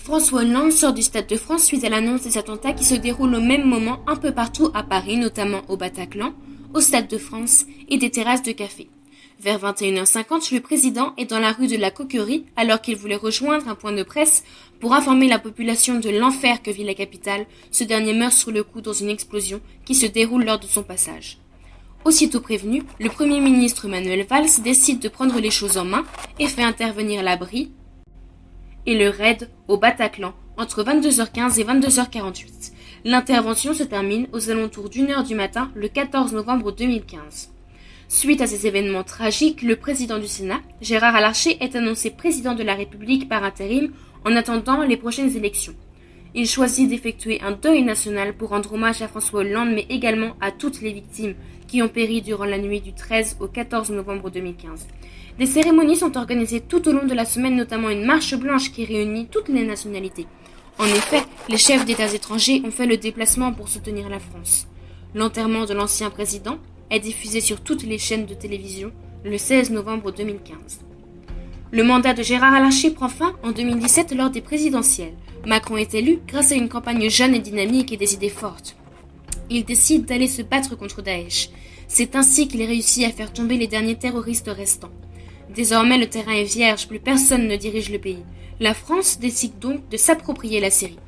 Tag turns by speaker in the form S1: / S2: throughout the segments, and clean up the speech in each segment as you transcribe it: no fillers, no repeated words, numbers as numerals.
S1: François Hollande sort du Stade de France suite à l'annonce des attentats qui se déroulent au même moment un peu partout à Paris, notamment au Bataclan, au Stade de France et des terrasses de café. Vers 21h50, le président est dans la rue de la Coquerie alors qu'il voulait rejoindre un point de presse pour informer la population de l'enfer que vit la capitale. Ce dernier meurt sur le coup dans une explosion qui se déroule lors de son passage. Aussitôt prévenu, le Premier ministre Manuel Valls décide de prendre les choses en main et fait intervenir l'abri et le raid au Bataclan entre 22h15 et 22h48. L'intervention se termine aux alentours d'1h du matin le 14 novembre 2015. Suite à ces événements tragiques, le président du Sénat, Gérard Larcher, est annoncé président de la République par intérim en attendant les prochaines élections. Il choisit d'effectuer un deuil national pour rendre hommage à François Hollande, mais également à toutes les victimes qui ont péri durant la nuit du 13 au 14 novembre 2015. Des cérémonies sont organisées tout au long de la semaine, notamment une marche blanche qui réunit toutes les nationalités. En effet, les chefs d'États étrangers ont fait le déplacement pour soutenir la France. L'enterrement de l'ancien président est diffusé sur toutes les chaînes de télévision le 16 novembre 2015. Le mandat de Gérard Larcher prend fin en 2017 lors des présidentielles. Macron est élu grâce à une campagne jeune et dynamique et des idées fortes. Il décide d'aller se battre contre Daesh. C'est ainsi qu'il réussit à faire tomber les derniers terroristes restants. Désormais, le terrain est vierge, plus personne ne dirige le pays. La France décide donc de s'approprier la Syrie.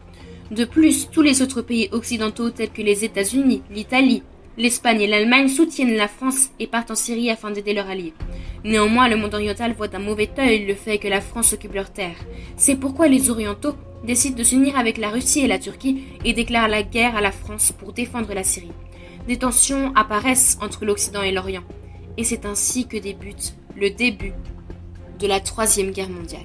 S1: De plus, tous les autres pays occidentaux tels que les États-Unis, l'Italie, l'Espagne et l'Allemagne soutiennent la France et partent en Syrie afin d'aider leurs alliés. Néanmoins, le monde oriental voit d'un mauvais œil le fait que la France occupe leurs terres. C'est pourquoi les Orientaux décident de s'unir avec la Russie et la Turquie et déclarent la guerre à la France pour défendre la Syrie. Des tensions apparaissent entre l'Occident et l'Orient. Et c'est ainsi que débute le début de la Troisième Guerre mondiale.